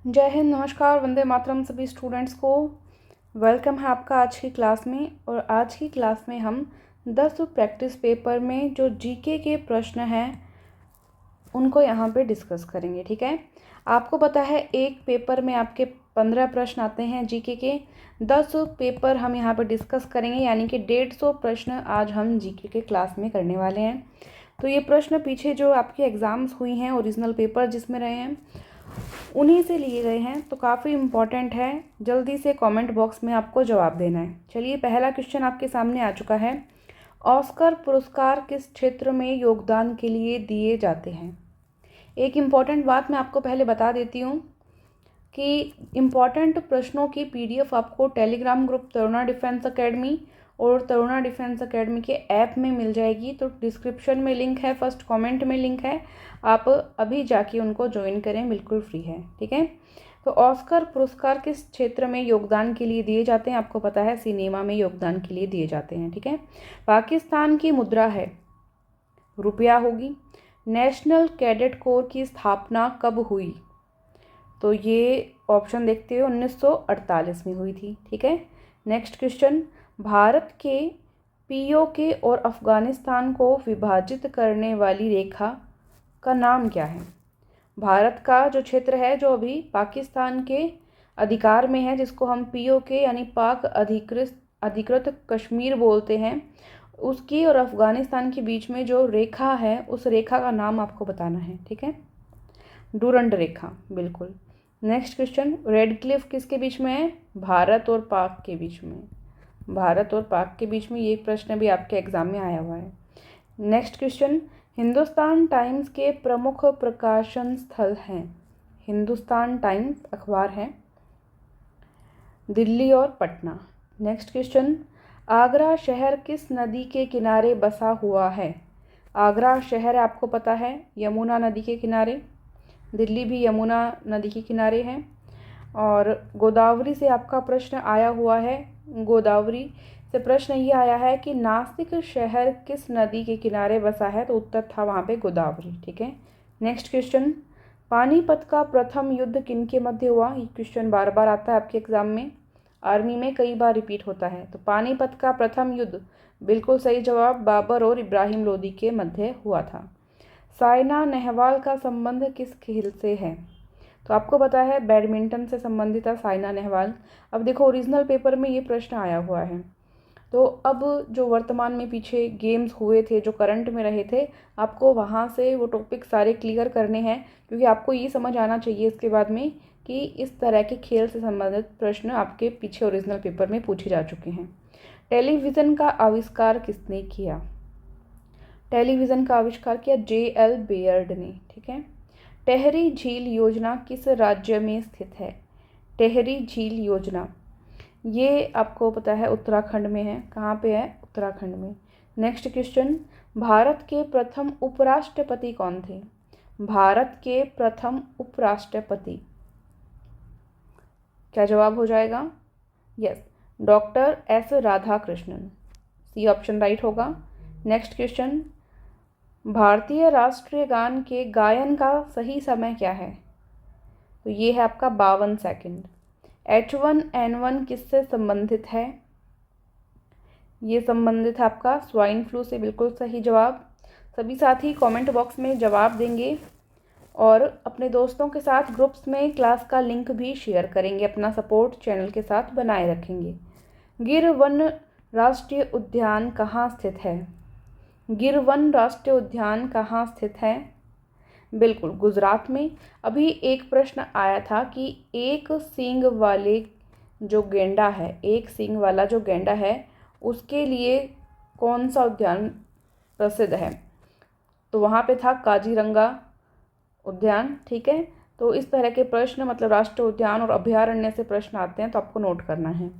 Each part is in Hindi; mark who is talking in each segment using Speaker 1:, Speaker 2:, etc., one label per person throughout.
Speaker 1: जय हिंद, नमस्कार, वंदे मातरम सभी स्टूडेंट्स को। वेलकम है आपका आज की क्लास में। और आज की क्लास में हम 10 प्रैक्टिस पेपर में जो जीके के प्रश्न हैं उनको यहाँ पे डिस्कस करेंगे। ठीक है, आपको पता है एक पेपर में आपके 15 प्रश्न आते हैं जीके के। 10 पेपर हम यहाँ पे डिस्कस करेंगे, यानी कि 150 प्रश्न आज हम जीके के क्लास में करने वाले हैं। तो ये प्रश्न पीछे जो आपके एग्ज़ाम्स हुई हैं, ओरिजिनल पेपर जिसमें रहे हैं, उन्हीं से लिए गए हैं, तो काफ़ी इम्पॉर्टेंट है। जल्दी से कमेंट बॉक्स में आपको जवाब देना है। चलिए, पहला क्वेश्चन आपके सामने आ चुका है। ऑस्कर पुरस्कार किस क्षेत्र में योगदान के लिए दिए जाते हैं? एक इम्पॉर्टेंट बात मैं आपको पहले बता देती हूँ कि इम्पॉर्टेंट प्रश्नों की पीडीएफ आपको Telegram group Taruna defence academy और तरुणा डिफेंस एकेडमी के ऐप में मिल जाएगी। तो डिस्क्रिप्शन में लिंक है, फर्स्ट कमेंट में लिंक है, आप अभी जाके उनको ज्वाइन करें, बिल्कुल फ्री है। ठीक है, तो ऑस्कर पुरस्कार किस क्षेत्र में योगदान के लिए दिए जाते हैं? आपको पता है सिनेमा में योगदान के लिए दिए जाते हैं। ठीक है, पाकिस्तान की मुद्रा है रुपया होगी। नेशनल कैडेट कोर की स्थापना कब हुई? तो ये ऑप्शन देखते हुए 1948 में हुई थी। ठीक है, नेक्स्ट क्वेश्चन, भारत के पीओके और अफगानिस्तान को विभाजित करने वाली रेखा का नाम क्या है? भारत का जो क्षेत्र है जो अभी पाकिस्तान के अधिकार में है, जिसको हम पीओके यानी पाक अधिकृत कश्मीर बोलते हैं, उसकी और अफगानिस्तान के बीच में जो रेखा है उस रेखा का नाम आपको बताना है। ठीक है, डूरंड रेखा, बिल्कुल। नेक्स्ट क्वेश्चन, रेड क्लिफ किसके बीच में है? भारत और पाक के बीच में। भारत और पाक के बीच में, ये प्रश्न भी आपके एग्जाम में आया हुआ है। नेक्स्ट क्वेश्चन, हिंदुस्तान टाइम्स के प्रमुख प्रकाशन स्थल हैं। हिंदुस्तान टाइम्स अखबार है, दिल्ली और पटना। नेक्स्ट क्वेश्चन, आगरा शहर किस नदी के किनारे बसा हुआ है? आगरा शहर आपको पता है यमुना नदी के किनारे, दिल्ली भी यमुना नदी के किनारे है। और गोदावरी से आपका प्रश्न आया हुआ है। गोदावरी से प्रश्न ये आया है कि नासिक शहर किस नदी के किनारे बसा है? तो उत्तर था वहाँ पे गोदावरी। ठीक है, नेक्स्ट क्वेश्चन, पानीपत का प्रथम युद्ध किनके मध्य हुआ? ये क्वेश्चन बार बार आता है आपके एग्जाम में, आर्मी में कई बार रिपीट होता है। तो पानीपत का प्रथम युद्ध, बिल्कुल सही जवाब, बाबर और इब्राहिम लोदी के मध्य हुआ था। साइना नेहवाल का संबंध किस खेल से है? तो आपको पता है बैडमिंटन से संबंधित है साइना नेहवाल। अब देखो, ओरिजिनल पेपर में ये प्रश्न आया हुआ है। तो अब जो वर्तमान में पीछे गेम्स हुए थे, जो करंट में रहे थे, आपको वहाँ से वो टॉपिक सारे क्लियर करने हैं, क्योंकि आपको ये समझ आना चाहिए इसके बाद में कि इस तरह के खेल से संबंधित प्रश्न आपके पीछे ओरिजिनल पेपर में पूछे जा चुके हैं। टेलीविज़न का आविष्कार किसने किया? टेलीविज़न का आविष्कार किया J.L. बेयर्ड ने। ठीक है, टेहरी झील योजना किस राज्य में स्थित है? टेहरी झील योजना, ये आपको पता है उत्तराखंड में है। कहाँ पे है? उत्तराखंड में। नेक्स्ट क्वेश्चन, भारत के प्रथम उपराष्ट्रपति कौन थे? भारत के प्रथम उपराष्ट्रपति, क्या जवाब हो जाएगा? Yes, doctor S Radhakrishnan. C option right होगा। नेक्स्ट क्वेश्चन, भारतीय राष्ट्रीय गान के गायन का सही समय क्या है? तो ये है आपका 52 सेकंड। H1N1 किससे संबंधित है? ये संबंधित है आपका स्वाइन फ्लू से, बिल्कुल सही जवाब। सभी साथी कमेंट बॉक्स में जवाब देंगे और अपने दोस्तों के साथ ग्रुप्स में क्लास का लिंक भी शेयर करेंगे, अपना सपोर्ट चैनल के साथ बनाए रखेंगे। गिर वन राष्ट्रीय उद्यान कहाँ स्थित है? गिर वन राष्ट्रीय उद्यान कहाँ स्थित है? बिल्कुल गुजरात में। अभी एक प्रश्न आया था कि एक सींग वाले जो गेंडा है, एक सींग वाला जो गेंडा है, उसके लिए कौन सा उद्यान प्रसिद्ध है? तो वहाँ पे था काजीरंगा उद्यान। ठीक है, तो इस तरह के प्रश्न, मतलब राष्ट्रीय उद्यान और अभयारण्य से प्रश्न आते हैं, तो आपको नोट करना है।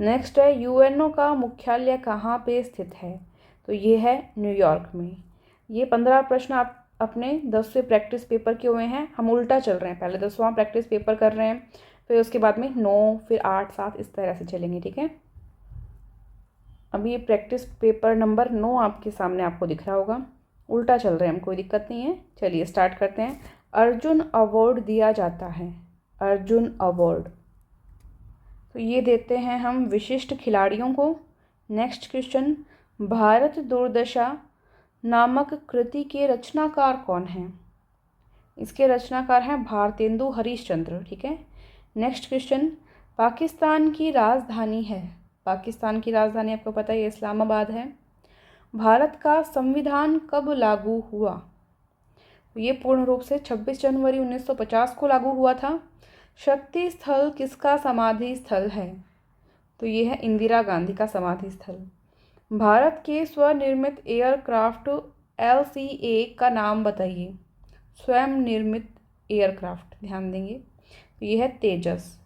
Speaker 1: नेक्स्ट है, यूएनओ का मुख्यालय कहाँ पे स्थित है? तो ये है न्यूयॉर्क में। ये 15 प्रश्न आप अपने 10वें प्रैक्टिस पेपर के हुए हैं। हम उल्टा चल रहे हैं, पहले 10वां प्रैक्टिस पेपर कर रहे हैं, फिर उसके बाद में 9, फिर 8, 7, इस तरह से चलेंगे। ठीक है, अभी ये प्रैक्टिस पेपर नंबर 9 आपके सामने आपको दिख रहा होगा। उल्टा चल रहे हैं हम, कोई दिक्कत नहीं है। चलिए स्टार्ट करते हैं। अर्जुन अवार्ड दिया जाता है, अर्जुन अवार्ड। तो ये देते हैं हम विशिष्ट खिलाड़ियों को। नेक्स्ट क्वेश्चन, भारत दुर्दशा नामक कृति के रचनाकार कौन हैं? इसके रचनाकार हैं भारतेंदु हरिश्चंद्र। ठीक है। नेक्स्ट क्वेश्चन, पाकिस्तान की राजधानी है, पाकिस्तान की राजधानी आपको पता है इस्लामाबाद है। भारत का संविधान कब लागू हुआ? तो ये पूर्ण रूप से 26 जनवरी 1950 को लागू हुआ था। शक्ति स्थल किसका समाधि स्थल है? तो ये है इंदिरा गांधी का समाधि स्थल। भारत के स्वनिर्मित एयरक्राफ्ट LCA का नाम बताइए। स्वयं निर्मित एयरक्राफ्ट, ध्यान देंगे। तो ये है तेजस।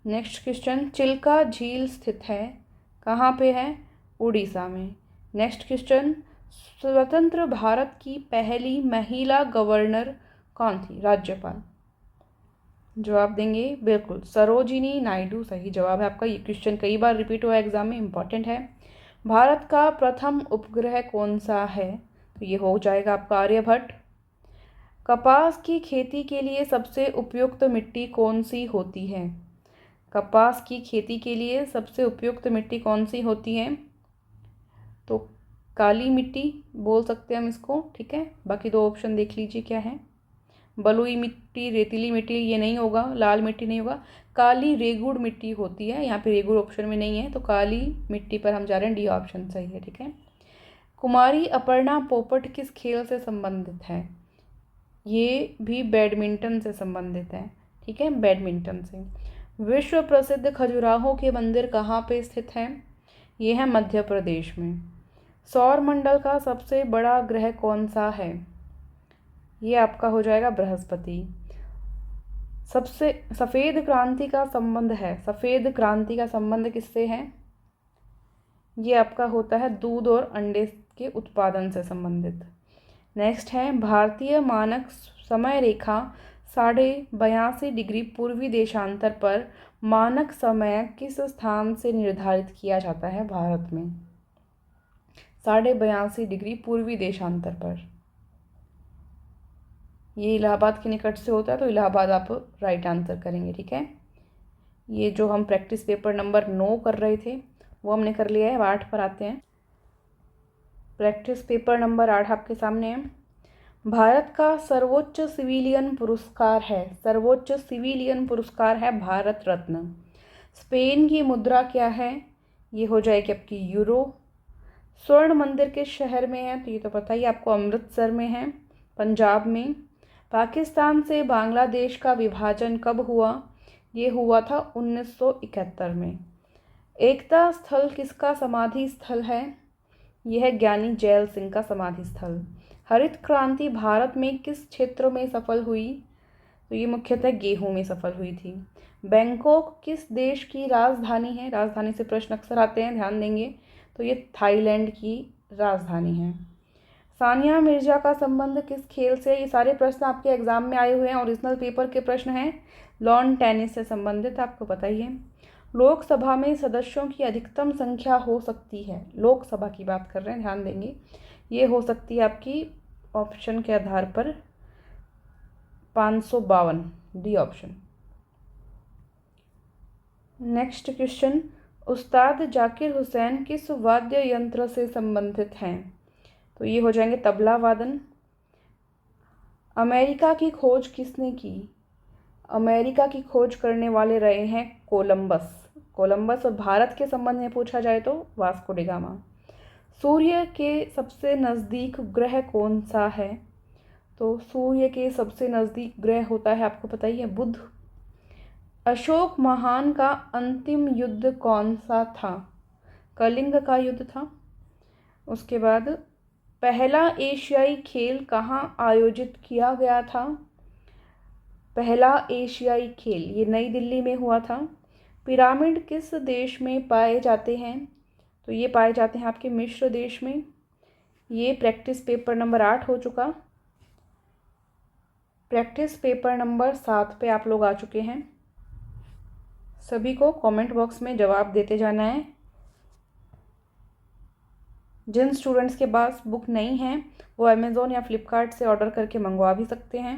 Speaker 1: नेक्स्ट क्वेश्चन, चिल्का झील स्थित है, कहाँ पे है? उड़ीसा में। नेक्स्ट क्वेश्चन, स्वतंत्र भारत की पहली महिला गवर्नर कौन थी? राज्यपाल। जवाब देंगे बिल्कुल सरोजिनी नायडू सही जवाब है आपका। ये क्वेश्चन कई बार रिपीट हुआ एग्जाम में, इंपॉर्टेंट है। भारत का प्रथम उपग्रह कौन सा है? तो ये हो जाएगा आपका आर्यभट्ट। कपास की खेती के लिए सबसे उपयुक्त मिट्टी कौन सी होती है? कपास की खेती के लिए सबसे उपयुक्त मिट्टी कौन सी होती है? तो काली मिट्टी बोल सकते हैं हम इसको। ठीक है, बाकी दो ऑप्शन देख लीजिए क्या है। बलुई मिट्टी, रेतीली मिट्टी, ये नहीं होगा, लाल मिट्टी नहीं होगा, काली रेगुड़ मिट्टी होती है। यहाँ पे रेगुड़ ऑप्शन में नहीं है, तो काली मिट्टी पर हम जा रहे हैं, डी ऑप्शन सही है। ठीक है। कुमारी अपर्णा पोपट किस खेल से संबंधित है? ये भी बैडमिंटन से संबंधित है। ठीक है, बैडमिंटन से। विश्व प्रसिद्ध खजुराहो के मंदिर कहाँ पे स्थित है? ये है मध्य प्रदेश में। सौर मंडल का सबसे बड़ा ग्रह कौन सा है? ये आपका हो जाएगा बृहस्पति। सबसे सफ़ेद क्रांति का संबंध है, सफ़ेद क्रांति का संबंध किससे है? ये आपका होता है दूध और अंडे के उत्पादन से संबंधित। नेक्स्ट है, भारतीय मानक समय रेखा 82.5 डिग्री पूर्वी देशांतर पर मानक समय किस स्थान से निर्धारित किया जाता है भारत में? 82.5 डिग्री पूर्वी देशांतर पर। ये इलाहाबाद के निकट से होता है, तो इलाहाबाद आप राइट आंसर करेंगे। ठीक है। ये जो हम प्रैक्टिस पेपर नंबर 9 कर रहे थे वो हमने कर लिया है। अब 8 पर आते हैं। प्रैक्टिस पेपर नंबर 8 आपके सामने है। भारत का सर्वोच्च सिविलियन पुरस्कार है, सर्वोच्च सिविलियन पुरस्कार है भारत रत्न। स्पेन की मुद्रा क्या है? ये हो जाएगी आपकी यूरो। स्वर्ण मंदिर किस शहर में है? तो ये तो पता ही आपको, अमृतसर में है, पंजाब में। पाकिस्तान से बांग्लादेश का विभाजन कब हुआ? ये हुआ था 1971 में। एकता स्थल किसका समाधि स्थल है? यह है ज्ञानी जैल सिंह का समाधि स्थल। हरित क्रांति भारत में किस क्षेत्र में सफल हुई? तो ये मुख्यतः गेहूं में सफल हुई थी। बैंकॉक किस देश की राजधानी है? राजधानी से प्रश्न अक्सर आते हैं, ध्यान देंगे। तो ये थाईलैंड की राजधानी है। सानिया मिर्जा का संबंध किस खेल से? ये सारे प्रश्न आपके एग्जाम में आए हुए हैं, ओरिजिनल पेपर के प्रश्न हैं। लॉन टेनिस से संबंधित, आपको पता ही है। लोकसभा में सदस्यों की अधिकतम संख्या हो सकती है, लोकसभा की बात कर रहे हैं, ध्यान देंगे। ये हो सकती है आपकी ऑप्शन के आधार पर 552, डी ऑप्शन। नेक्स्ट क्वेश्चन, उस्ताद जाकिर हुसैन किस वाद्य यंत्र से संबंधित हैं? तो ये हो जाएंगे तबला वादन। अमेरिका की खोज किसने की? अमेरिका की खोज करने वाले रहे हैं कोलंबस। कोलंबस। और भारत के संबंध में पूछा जाए तो वास्को डी गामा। सूर्य के सबसे नज़दीक ग्रह कौन सा है? तो सूर्य के सबसे नज़दीक ग्रह होता है, आपको पता ही है, बुध। अशोक महान का अंतिम युद्ध कौन सा था? कलिंग का युद्ध था। उसके बाद पहला एशियाई खेल कहाँ आयोजित किया गया था? पहला एशियाई खेल ये नई दिल्ली में हुआ था। पिरामिड किस देश में पाए जाते हैं? तो ये पाए जाते हैं आपके मिस्र देश में। ये प्रैक्टिस पेपर नंबर 8 हो चुका। प्रैक्टिस पेपर नंबर 7 पे आप लोग आ चुके हैं। सभी को कमेंट बॉक्स में जवाब देते जाना है। जिन स्टूडेंट्स के पास बुक नहीं है वो अमेज़ॉन या फ्लिपकार्ट से ऑर्डर करके मंगवा भी सकते हैं।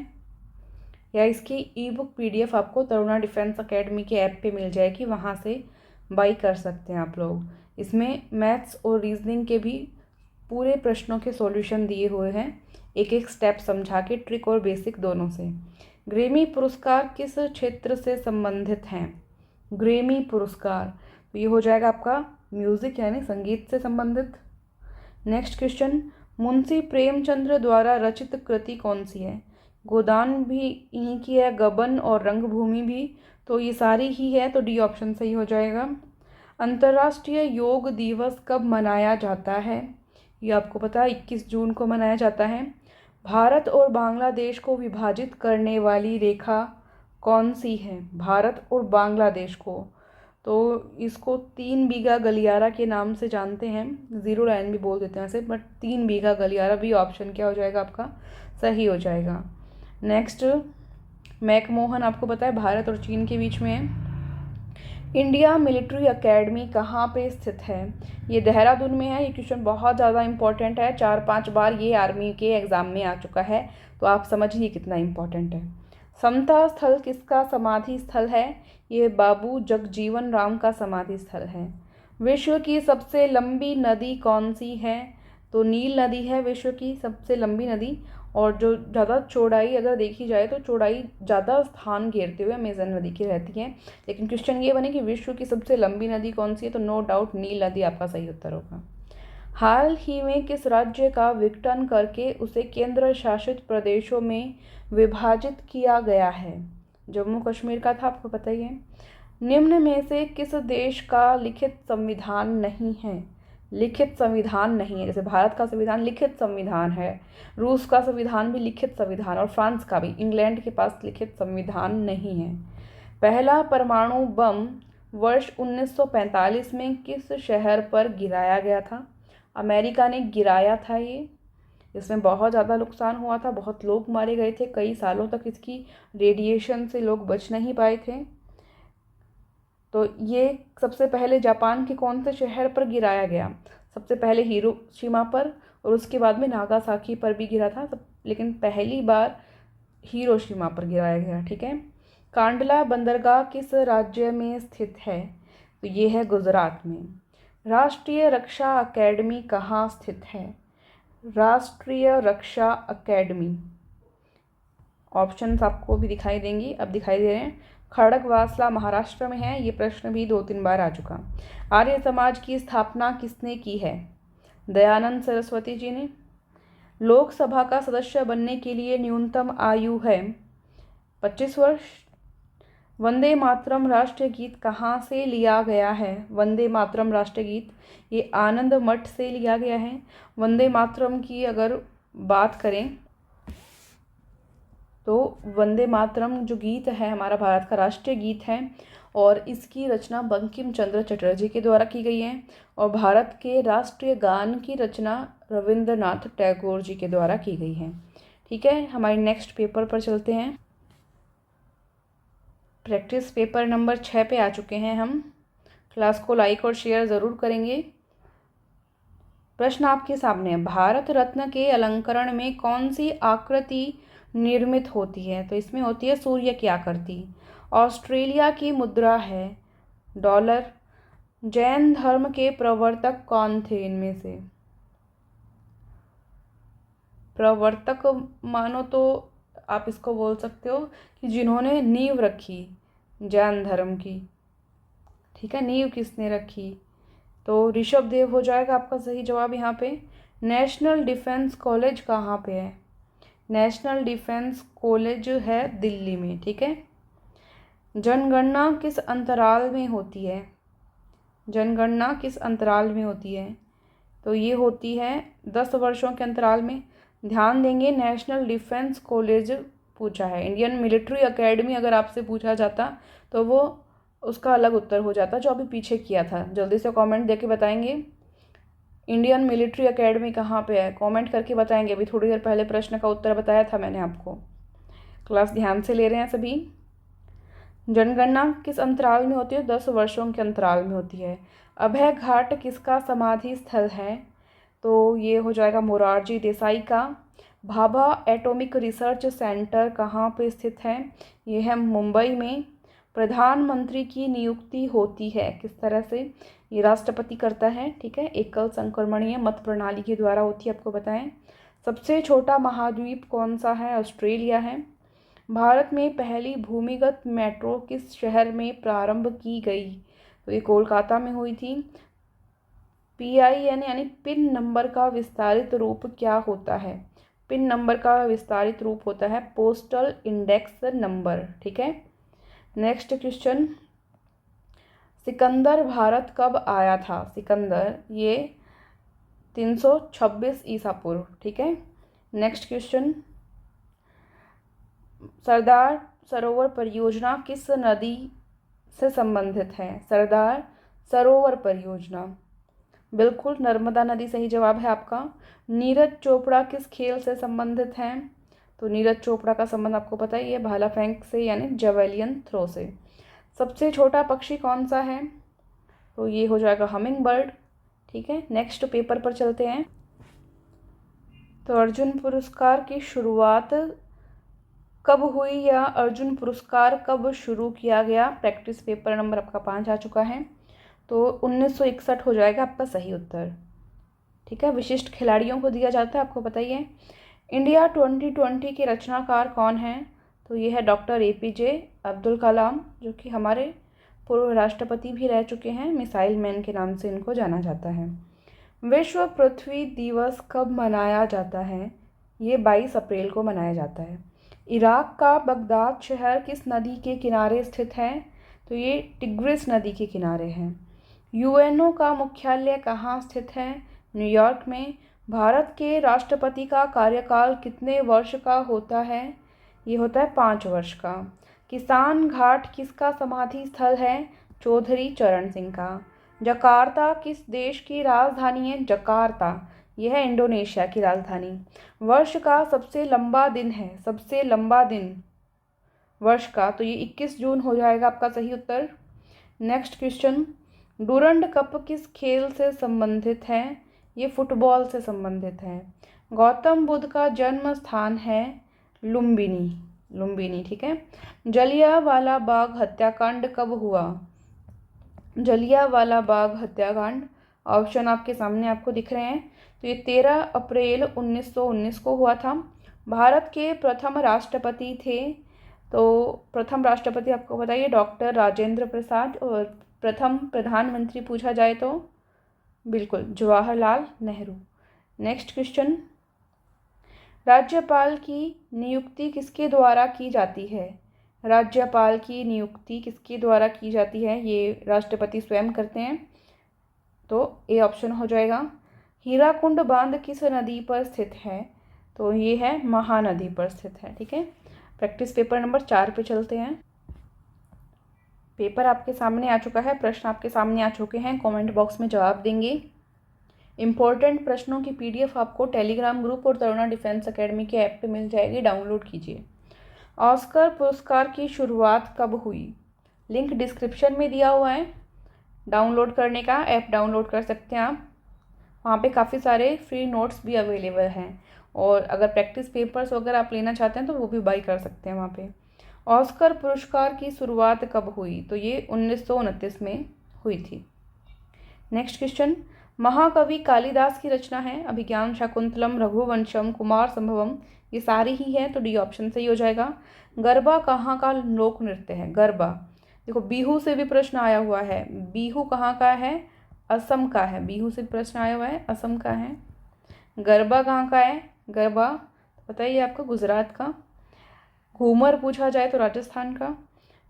Speaker 1: या इसकी ई बुक PDF आपको तरुणा डिफेंस एकेडमी के ऐप पे मिल जाएगी, वहाँ से बाई कर सकते हैं आप लोग। इसमें मैथ्स और रीजनिंग के भी पूरे प्रश्नों के सॉल्यूशन दिए हुए हैं, एक एक स्टेप समझा के, ट्रिक और बेसिक दोनों से। ग्रैमी पुरस्कार किस क्षेत्र से संबंधित हैं? ग्रैमी पुरस्कार, तो ये हो जाएगा आपका म्यूज़िक यानी संगीत से संबंधित। नेक्स्ट क्वेश्चन, मुंशी प्रेमचंद्र द्वारा रचित कृति कौन सी है? गोदान भी इन्हीं की है, गबन और रंगभूमि भी, तो ये सारी ही है, तो डी ऑप्शन सही हो जाएगा। अंतर्राष्ट्रीय योग दिवस कब मनाया जाता है? ये आपको पता है 21 जून को मनाया जाता है। भारत और बांग्लादेश को विभाजित करने वाली रेखा कौन सी है? भारत और बांग्लादेश को, तो इसको 3 बीघा गलियारा के नाम से जानते हैं, 0 लाइन भी बोल देते हैं ऐसे, बट 3 बीघा गलियारा भी ऑप्शन क्या हो जाएगा आपका? सही हो जाएगा। नेक्स्ट, मैकमोहन आपको पता है भारत और चीन के बीच में है। इंडिया मिलिट्री एकेडमी कहाँ पे स्थित है? ये देहरादून में है। ये क्वेश्चन बहुत ज़्यादा इंपॉर्टेंट है, 4-5 बार ये आर्मी के एग्ज़ाम में आ चुका है, तो आप समझिए कितना इंपॉर्टेंट है। समता स्थल किसका समाधि स्थल है? ये बाबू जगजीवन राम का समाधि स्थल है। विश्व की सबसे लंबी नदी कौन सी है? तो नील नदी है विश्व की सबसे लंबी नदी, और जो ज़्यादा चौड़ाई अगर देखी जाए तो चौड़ाई ज़्यादा स्थान घेरते हुए अमेजन नदी की रहती है। लेकिन क्वेश्चन ये बने कि विश्व की सबसे लंबी नदी कौन सी है, तो नो डाउट नील नदी आपका सही उत्तर होगा। हाल ही में किस राज्य का विघटन करके उसे केंद्र शासित प्रदेशों में विभाजित किया गया है? जम्मू कश्मीर का था, आपको पता ही है। निम्न में से किस देश का लिखित संविधान नहीं है? लिखित संविधान नहीं है, जैसे भारत का संविधान लिखित संविधान है, रूस का संविधान भी लिखित संविधान, और फ्रांस का भी। इंग्लैंड के पास लिखित संविधान नहीं है। पहला परमाणु बम वर्ष 1945 में किस शहर पर गिराया गया था? अमेरिका ने गिराया था ये। इसमें बहुत ज़्यादा नुकसान हुआ था, बहुत लोग मारे गए थे, कई सालों तक इसकी रेडिएशन से लोग बच नहीं पाए थे। तो ये सबसे पहले जापान के कौन से शहर पर गिराया गया? सबसे पहले हिरोशिमा पर, और उसके बाद में नागासाकी पर भी गिरा था, लेकिन पहली बार हिरोशिमा पर गिराया गया। ठीक है। कांडला बंदरगाह किस राज्य में स्थित है? तो ये है गुजरात में। राष्ट्रीय रक्षा अकेडमी कहाँ स्थित है? राष्ट्रीय रक्षा अकेडमी, ऑप्शंस आपको भी दिखाई देंगी, अब दिखाई दे रहे हैं। खड़गवासला महाराष्ट्र में है। ये प्रश्न भी 2-3 बार आ चुका। आर्य समाज की स्थापना किसने की है? दयानंद सरस्वती जी ने। लोकसभा का सदस्य बनने के लिए न्यूनतम आयु है 25 वर्ष। वंदे मातरम राष्ट्रीय गीत कहाँ से लिया गया है? वंदे मातरम राष्ट्रीय गीत ये आनंद मठ से लिया गया है। वंदे मातरम की अगर बात करें तो वंदे मातरम जो गीत है हमारा भारत का राष्ट्रीय गीत है, और इसकी रचना बंकिम चंद्र चटर्जी के द्वारा की गई है, और भारत के राष्ट्रीय गान की रचना रविंद्रनाथ टैगोर जी के द्वारा की गई है। ठीक है, हमारे नेक्स्ट पेपर पर चलते हैं। प्रैक्टिस पेपर नंबर 6 पे आ चुके हैं हम। क्लास को लाइक और शेयर ज़रूर करेंगे। प्रश्न आपके सामने है, भारत रत्न के अलंकरण में कौन सी आकृति निर्मित होती है? तो इसमें होती है सूर्य की आकृति। ऑस्ट्रेलिया की मुद्रा है डॉलर। जैन धर्म के प्रवर्तक कौन थे इनमें से? प्रवर्तक मानो तो आप इसको बोल सकते हो कि जिन्होंने नींव रखी जैन धर्म की। ठीक है, नींव किसने रखी? तो ऋषभ देव हो जाएगा आपका सही जवाब यहाँ पे। नेशनल डिफेंस कॉलेज कहाँ पे है? नेशनल डिफेंस कॉलेज है दिल्ली में। ठीक है। जनगणना किस अंतराल में होती है? जनगणना किस अंतराल में होती है? तो ये होती है 10 वर्षों के अंतराल में। ध्यान देंगे, नेशनल डिफेंस कॉलेज पूछा है। इंडियन मिलिट्री एकेडमी अगर आपसे पूछा जाता तो वो उसका अलग उत्तर हो जाता, जो अभी पीछे किया था। जल्दी से कमेंट देके बताएंगे इंडियन मिलिट्री एकेडमी कहाँ पे है, कमेंट करके बताएंगे। अभी थोड़ी देर पहले प्रश्न का उत्तर बताया था मैंने आपको। क्लास ध्यान से ले रहे हैं सभी। जनगणना किस अंतराल में होती है? 10 वर्षों के अंतराल में होती है। अभय घाट किसका समाधि स्थल है? तो ये हो जाएगा मोरारजी देसाई का। भाभा एटॉमिक रिसर्च सेंटर कहाँ पे स्थित है? ये है मुंबई में। प्रधानमंत्री की नियुक्ति होती है किस तरह से? ये राष्ट्रपति करता है, ठीक है। एकल संक्रमणीय मत प्रणाली के द्वारा होती है, आपको बताएं। सबसे छोटा महाद्वीप कौन सा है? ऑस्ट्रेलिया है। भारत में पहली भूमिगत मेट्रो किस शहर में प्रारंभ की गई? तो ये कोलकाता में हुई थी। PIN यानी पिन नंबर का विस्तारित रूप क्या होता है? पिन नंबर का विस्तारित रूप होता है पोस्टल इंडेक्स नंबर, ठीक है। नेक्स्ट क्वेश्चन, सिकंदर भारत कब आया था? सिकंदर ये 326 ईसा पूर्व, ठीक है। नेक्स्ट क्वेश्चन, सरदार सरोवर परियोजना किस नदी से संबंधित है? सरदार सरोवर परियोजना बिल्कुल नर्मदा नदी सही जवाब है आपका। नीरज चोपड़ा किस खेल से संबंधित हैं? तो नीरज चोपड़ा का संबंध आपको पता ही है भाला फेंक से यानी जवेलियन थ्रो से। सबसे छोटा पक्षी कौन सा है? तो ये हो जाएगा हमिंग बर्ड, ठीक है। नेक्स्ट पेपर पर चलते हैं। तो अर्जुन पुरस्कार की शुरुआत कब हुई या अर्जुन पुरस्कार कब शुरू किया गया? प्रैक्टिस पेपर नंबर आपका 5 आ चुका है, तो 1961 हो जाएगा आपका सही उत्तर, ठीक है। विशिष्ट खिलाड़ियों को दिया जाता है, आपको पता ही है। इंडिया 2020 के रचनाकार कौन हैं? तो ये है डॉक्टर APJ अब्दुल कलाम, जो कि हमारे पूर्व राष्ट्रपति भी रह चुके हैं। मिसाइल मैन के नाम से इनको जाना जाता है। विश्व पृथ्वी दिवस कब मनाया जाता है? ये 22 अप्रैल को मनाया जाता है। इराक का बगदाद शहर किस नदी के किनारे स्थित है? तो ये टिग्रिस नदी के किनारे है। UNO का मुख्यालय कहाँ स्थित है? न्यूयॉर्क में। भारत के राष्ट्रपति का कार्यकाल कितने वर्ष का होता है? ये होता है 5 वर्ष का। किसान घाट किसका समाधि स्थल है? चौधरी चरण सिंह का। जकार्ता किस देश की राजधानी है? जकार्ता यह है इंडोनेशिया की राजधानी। वर्ष का सबसे लंबा दिन है, सबसे लंबा दिन वर्ष का, तो ये 21 जून हो जाएगा आपका सही उत्तर। नेक्स्ट क्वेश्चन, डूरंड कप किस खेल से संबंधित है? ये फुटबॉल से संबंधित है। गौतम बुद्ध का जन्म स्थान है लुम्बिनी, लुम्बिनी, ठीक है। जलियांवाला बाग हत्याकांड कब हुआ? जलियांवाला बाग हत्याकांड ऑप्शन आपके सामने आपको दिख रहे हैं। तो ये 13 अप्रैल 1919 को हुआ था। भारत के प्रथम राष्ट्रपति थे, तो प्रथम राष्ट्रपति आपको बताइए डॉक्टर राजेंद्र प्रसाद, और प्रथम प्रधानमंत्री पूछा जाए तो बिल्कुल जवाहरलाल नेहरू। नेक्स्ट क्वेश्चन, राज्यपाल की नियुक्ति किसके द्वारा की जाती है? राज्यपाल की नियुक्ति किसके द्वारा की जाती है? ये राष्ट्रपति स्वयं करते हैं, तो ए ऑप्शन हो जाएगा। हीराकुंड बांध किस नदी पर स्थित है? तो ये है महानदी पर स्थित है, ठीक है। प्रैक्टिस पेपर नंबर 4 पे चलते हैं। पेपर आपके सामने आ चुका है, प्रश्न आपके सामने आ चुके हैं, कमेंट बॉक्स में जवाब देंगे। इम्पोर्टेंट प्रश्नों की PDF आपको टेलीग्राम ग्रुप और तरुणा डिफेंस एकेडमी के ऐप पे मिल जाएगी, डाउनलोड कीजिए। ऑस्कर पुरस्कार की शुरुआत कब हुई? लिंक डिस्क्रिप्शन में दिया हुआ है, डाउनलोड करने का ऐप डाउनलोड कर सकते हैं आप। वहाँ पे काफ़ी सारे फ्री नोट्स भी अवेलेबल हैं, और अगर प्रैक्टिस पेपर्स वगैरह आप लेना चाहते हैं तो वो भी बाई कर सकते हैं वहाँ पे। ऑस्कर पुरस्कार की शुरुआत कब हुई? तो ये 1929 में हुई थी। नेक्स्ट क्वेश्चन, महाकवि कालिदास की रचना है अभिज्ञान शाकुंतलम, रघुवंशम, कुमार संभवम, ये सारी ही है, तो डी ऑप्शन सही हो जाएगा। गरबा कहाँ का लोक नृत्य है? गरबा देखो बिहू से भी प्रश्न आया हुआ है, बिहू कहाँ का है? असम का है। बिहू से प्रश्न आया हुआ है, असम का है। गरबा कहाँ का है? गरबा बताइए आपको गुजरात का। घूमर पूछा जाए तो राजस्थान का।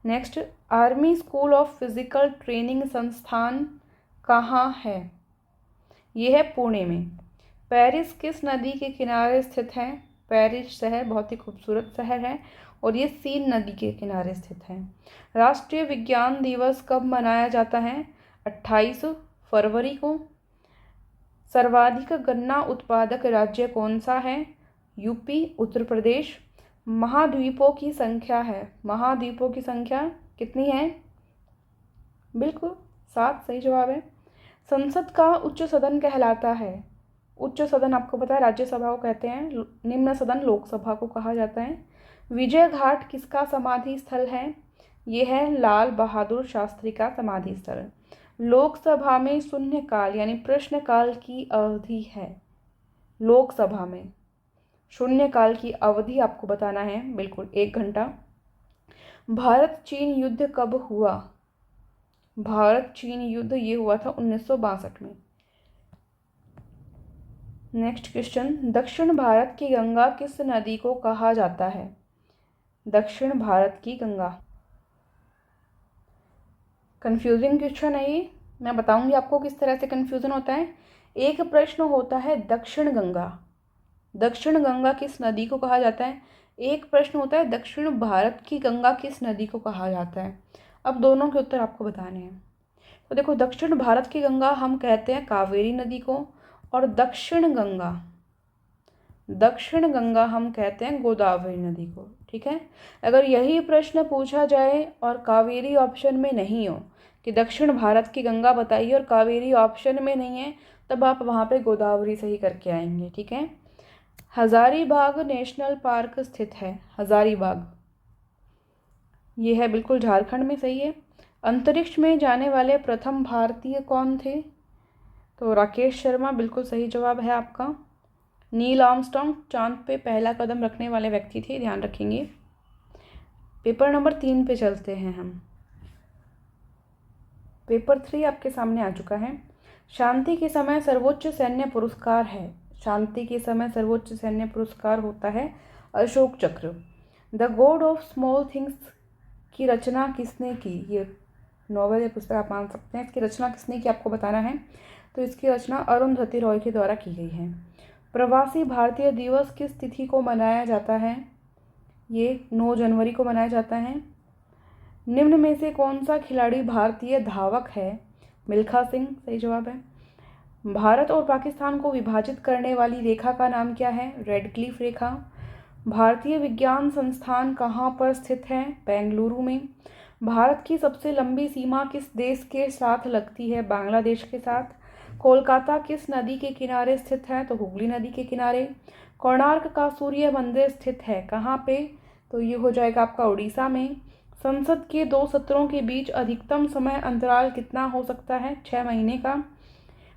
Speaker 1: Next, army school of physical training संस्थान कहाँ है? ये है पुणे में। पेरिस किस नदी के किनारे स्थित है? पेरिस शहर बहुत ही खूबसूरत शहर है, और ये सीन नदी के किनारे स्थित है। राष्ट्रीय विज्ञान दिवस कब मनाया जाता है? 28 फरवरी को। सर्वाधिक गन्ना उत्पादक राज्य कौन सा है? यूपी, उत्तर प्रदेश। महाद्वीपों की संख्या है, महाद्वीपों की संख्या कितनी है? बिल्कुल 7 सही जवाब है। संसद का उच्च सदन कहलाता है? उच्च सदन आपको पता है राज्यसभा को कहते हैं, निम्न सदन लोकसभा को कहा जाता है। विजय घाट किसका समाधि स्थल है? ये है लाल बहादुर शास्त्री का समाधि स्थल। लोकसभा में शून्यकाल यानी प्रश्नकाल की अवधि है। लोकसभा में शून्यकाल की अवधि आपको बताना है, बिल्कुल 1 घंटा। भारत चीन युद्ध कब हुआ? भारत चीन युद्ध ये हुआ था 1962 में। नेक्स्ट क्वेश्चन, दक्षिण भारत की गंगा किस नदी को कहा जाता है? दक्षिण भारत की गंगा। कंफ्यूजिंग क्वेश्चन है ये, मैं बताऊंगी आपको किस तरह से कंफ्यूजन होता है। एक प्रश्न होता है दक्षिण गंगा, दक्षिण गंगा किस नदी को कहा जाता है। एक प्रश्न होता है दक्षिण भारत की गंगा किस नदी को कहा जाता है। अब दोनों के उत्तर आपको बताने हैं। तो देखो, दक्षिण भारत की गंगा हम कहते हैं कावेरी नदी को, और दक्षिण गंगा हम कहते हैं गोदावरी नदी को। ठीक है, अगर यही प्रश्न पूछा जाए और कावेरी ऑप्शन में नहीं हो कि दक्षिण भारत की गंगा बताइए और कावेरी ऑप्शन में नहीं है, तब आप वहाँ पे गोदावरी सही करके आएंगे। ठीक है, हजारीबाग नेशनल पार्क स्थित है। हजारीबाग ये है बिल्कुल झारखंड में, सही है। अंतरिक्ष में जाने वाले प्रथम भारतीय कौन थे? तो राकेश शर्मा बिल्कुल सही जवाब है आपका। नील आर्मस्ट्रॉन्ग चांद पे पहला कदम रखने वाले व्यक्ति थे, ध्यान रखेंगे। पेपर नंबर 3 पे चलते हैं हम। पेपर 3 आपके सामने आ चुका है। शांति के समय सर्वोच्च सैन्य पुरस्कार है। शांति के समय सर्वोच्च सैन्य पुरस्कार होता है अशोक चक्र। The God of small things की रचना किसने की? ये नॉवेल या पुस्तक आप मान सकते हैं। इसकी रचना किसने की आपको बताना है। तो इसकी रचना अरुंधति रॉय के द्वारा की गई है। प्रवासी भारतीय दिवस किस तिथि को मनाया जाता है? ये 9 जनवरी को मनाया जाता है। निम्न में से कौन सा खिलाड़ी भारतीय धावक है? मिल्खा सिंह सही जवाब है। भारत और पाकिस्तान को विभाजित करने वाली रेखा का नाम क्या है? रेड क्लिफ रेखा। भारतीय विज्ञान संस्थान कहाँ पर स्थित है? बेंगलुरु में। भारत की सबसे लंबी सीमा किस देश के साथ लगती है? बांग्लादेश के साथ। कोलकाता किस नदी के किनारे स्थित है? तो हुगली नदी के किनारे। कोणार्क का सूर्य मंदिर स्थित है कहाँ पे? तो ये हो जाएगा आपका उड़ीसा में। संसद के 2 सत्रों के बीच अधिकतम समय अंतराल कितना हो सकता है? 6 महीने का।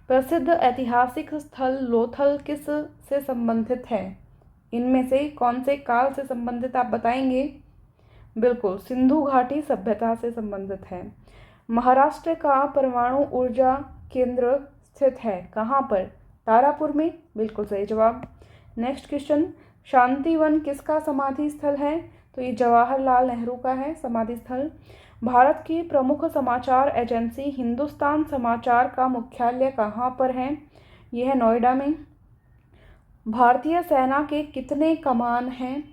Speaker 1: प्रसिद्ध ऐतिहासिक स्थल लोथल किस से संबंधित है? इनमें से कौन से काल से संबंधित आप बताएंगे? बिल्कुल सिंधु घाटी सभ्यता से संबंधित है। महाराष्ट्र का परमाणु ऊर्जा केंद्र स्थित है कहाँ पर? तारापुर में, बिल्कुल सही जवाब। नेक्स्ट क्वेश्चन, शांतिवन किसका समाधि स्थल है? तो ये जवाहरलाल नेहरू का है समाधि स्थल। भारत की प्रमुख समाचार एजेंसी हिंदुस्तान समाचार का मुख्यालय कहाँ पर है? यह है नोएडा में। भारतीय सेना के कितने कमान हैं?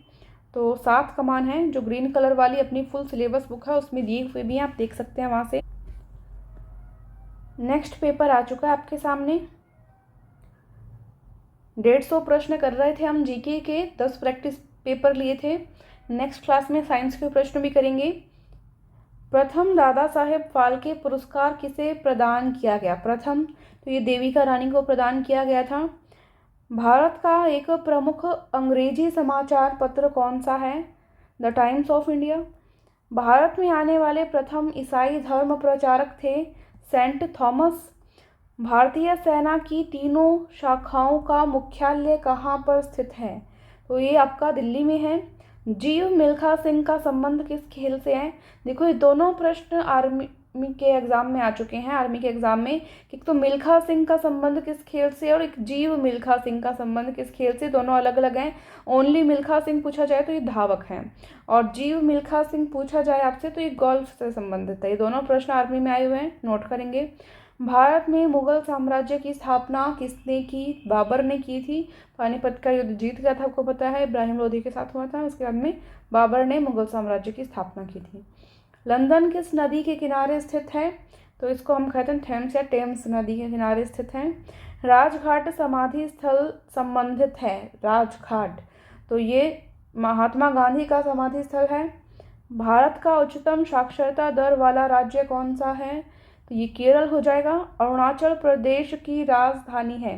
Speaker 1: तो 7 कमान हैं, जो ग्रीन कलर वाली अपनी फुल सिलेबस बुक है उसमें दिए हुए भी हैं, आप देख सकते हैं वहाँ से। नेक्स्ट पेपर आ चुका है आपके सामने। 150 प्रश्न कर रहे थे हम जीके के, 10 प्रैक्टिस पेपर लिए थे। नेक्स्ट क्लास में साइंस के प्रश्न भी करेंगे। प्रथम दादा साहेब फाल्के पुरस्कार किसे प्रदान किया गया? प्रथम तो ये देविका रानी को प्रदान किया गया था। भारत का एक प्रमुख अंग्रेजी समाचार पत्र कौन सा है? The times of India. Bharat में आने वाले प्रथम ईसाई धर्म प्रचारक थे सेंट थॉमस। भारतीय सेना की तीनों शाखाओं का मुख्यालय कहाँ पर स्थित है? तो ये आपका दिल्ली में है। जीव मिल्खा सिंह का संबंध किस खेल से है? देखो, ये दोनों प्रश्न आर्मी के एग्जाम में आ चुके हैं। आर्मी के एग्जाम में कि तो मिल्खा सिंह का संबंध किस खेल से और एक जीव मिल्खा सिंह का संबंध किस खेल से, दोनों अलग अलग हैं। ओनली मिल्खा सिंह पूछा जाए तो ये धावक हैं, और जीव मिल्खा सिंह पूछा जाए आपसे तो ये गोल्फ से संबंधित है। ये दोनों प्रश्न आर्मी में आए हुए हैं, नोट करेंगे। भारत में मुगल साम्राज्य की स्थापना किसने की? बाबर ने की थी। पानीपत का युद्ध जीत गया था, आपको पता है, इब्राहिम लोधी के साथ हुआ था। उसके बाद में बाबर ने मुगल साम्राज्य की स्थापना की थी। लंदन किस नदी के किनारे स्थित है? तो इसको हम कहते हैं थेम्स या टेम्स नदी के किनारे स्थित है। राजघाट समाधि स्थल संबंधित है। राजघाट तो ये महात्मा गांधी का समाधि स्थल है। भारत का उच्चतम साक्षरता दर वाला राज्य कौन सा है? तो ये केरल हो जाएगा। अरुणाचल प्रदेश की राजधानी है।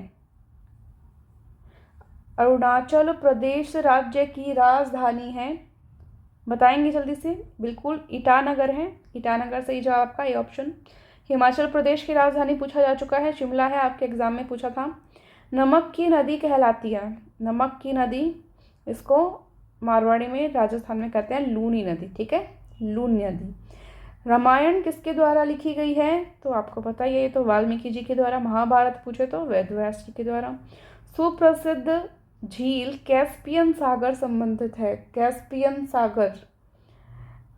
Speaker 1: अरुणाचल प्रदेश राज्य की राजधानी है? बताएंगे जल्दी से। बिल्कुल ईटानगर है, ईटानगर सही जवाब आपका, ये ऑप्शन। हिमाचल प्रदेश की राजधानी पूछा जा चुका है, शिमला है, आपके एग्जाम में पूछा था। नमक की नदी कहलाती है? नमक की नदी, इसको मारवाड़ी में राजस्थान में कहते हैं लूनी नदी, ठीक है, लूनी नदी। रामायण किसके द्वारा लिखी गई है? तो आपको पता ही है, ये तो वाल्मीकि जी के द्वारा। महाभारत पूछे तो वेद व्यास जी के द्वारा। सुप्रसिद्ध झील कैस्पियन सागर संबंधित है? कैस्पियन सागर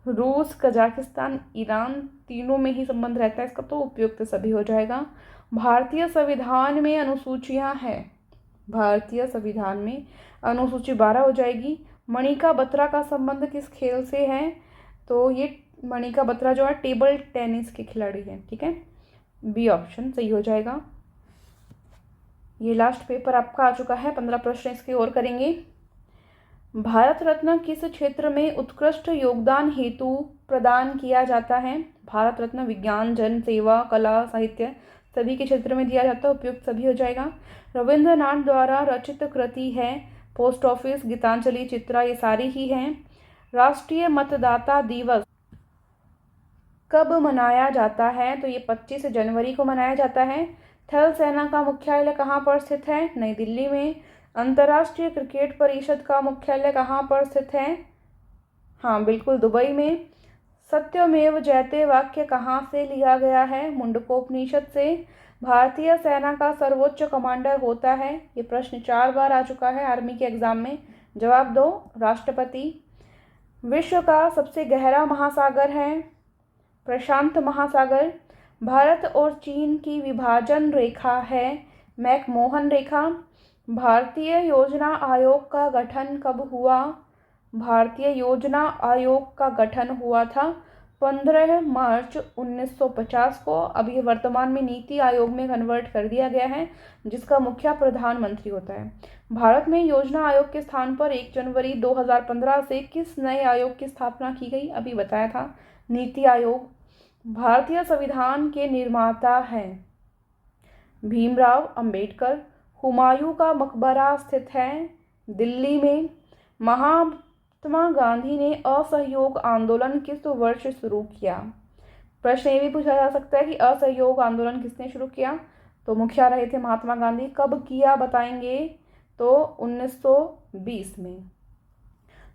Speaker 1: रूस, कजाकिस्तान, ईरान, तीनों में ही संबंध रहता है इसका, तो उपयुक्त सभी हो जाएगा। भारतीय संविधान में अनुसूचियां हैं? भारतीय संविधान में अनुसूची 12 हो जाएगी। मणिका बत्रा का संबंध किस खेल से है? तो ये मणिका बत्रा जो है टेबल टेनिस के खिलाड़ी हैं, ठीक है, बी ऑप्शन सही हो जाएगा। ये लास्ट पेपर आपका आ चुका है, 15 प्रश्न इसके और करेंगे। भारत रत्न किस क्षेत्र में उत्कृष्ट योगदान हेतु प्रदान किया जाता है? भारत रत्न विज्ञान, जन सेवा, कला, साहित्य सभी के क्षेत्र में दिया जाता है, उपयुक्त सभी हो जाएगा। रविंद्रनाथ द्वारा रचित कृति है? पोस्ट ऑफिस, गीतांजलि, चित्रा, ये सारी ही हैं। राष्ट्रीय मतदाता दिवस कब मनाया जाता है? तो ये 25 जनवरी को मनाया जाता है। थल सेना का मुख्यालय कहाँ पर स्थित है? नई दिल्ली में। अंतर्राष्ट्रीय क्रिकेट परिषद का मुख्यालय कहाँ पर स्थित है? हाँ बिल्कुल, दुबई में। सत्यमेव जयते वाक्य कहाँ से लिया गया है? मुंडकोपनिषद से। भारतीय सेना का सर्वोच्च कमांडर होता है? ये प्रश्न 4 बार आ चुका है आर्मी के एग्जाम में, जवाब दो, राष्ट्रपति। विश्व का सबसे गहरा महासागर है? प्रशांत महासागर। भारत और चीन की विभाजन रेखा है? मैकमोहन रेखा। भारतीय योजना आयोग का गठन कब हुआ? भारतीय योजना आयोग का गठन हुआ था 15 मार्च 1950 को। अभी वर्तमान में नीति आयोग में कन्वर्ट कर दिया गया है, जिसका मुखिया प्रधानमंत्री होता है। भारत में योजना आयोग के स्थान पर 1 जनवरी 2015 से किस नए आयोग की स्थापना की गई? अभी बताया था, नीति आयोग। भारतीय संविधान के निर्माता हैं? भीमराव अंबेडकर। हुमायूं का मकबरा स्थित है? दिल्ली में। महात्मा गांधी ने असहयोग आंदोलन किस वर्ष शुरू किया? प्रश्न ये भी पूछा जा सकता है कि असहयोग आंदोलन किसने शुरू किया? तो मुखिया रहे थे महात्मा गांधी। कब किया बताएंगे? तो 1920 में।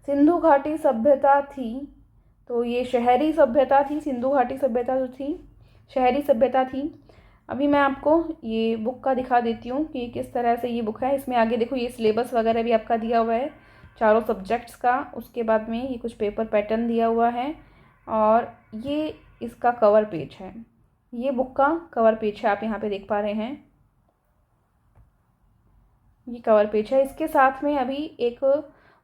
Speaker 1: सिंधु घाटी सभ्यता थी? तो ये शहरी सभ्यता थी, सिंधु घाटी सभ्यता जो थी शहरी सभ्यता थी। अभी मैं आपको ये बुक का दिखा देती हूँ कि किस तरह से ये बुक है। इसमें आगे देखो ये सिलेबस वगैरह भी आपका दिया हुआ है चारों सब्जेक्ट्स का। उसके बाद में ये कुछ पेपर पैटर्न दिया हुआ है और ये इसका कवर पेज है। ये बुक का कवर पेज है, आप यहाँ पे देख पा रहे हैं, ये कवर पेज है। इसके साथ में अभी एक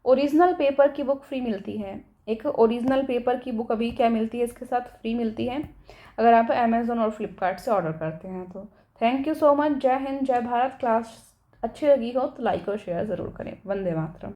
Speaker 1: ओरिजिनल पेपर की बुक फ्री मिलती है। एक ओरिजिनल पेपर की बुक अभी क्या मिलती है, इसके साथ फ्री मिलती है अगर आप अमेज़न और फ्लिपकार्ट से ऑर्डर करते हैं तो। Thank you so much. जय हिंद, जय भारत। क्लास अच्छी लगी हो तो लाइक और शेयर ज़रूर करें। वंदे मातरम।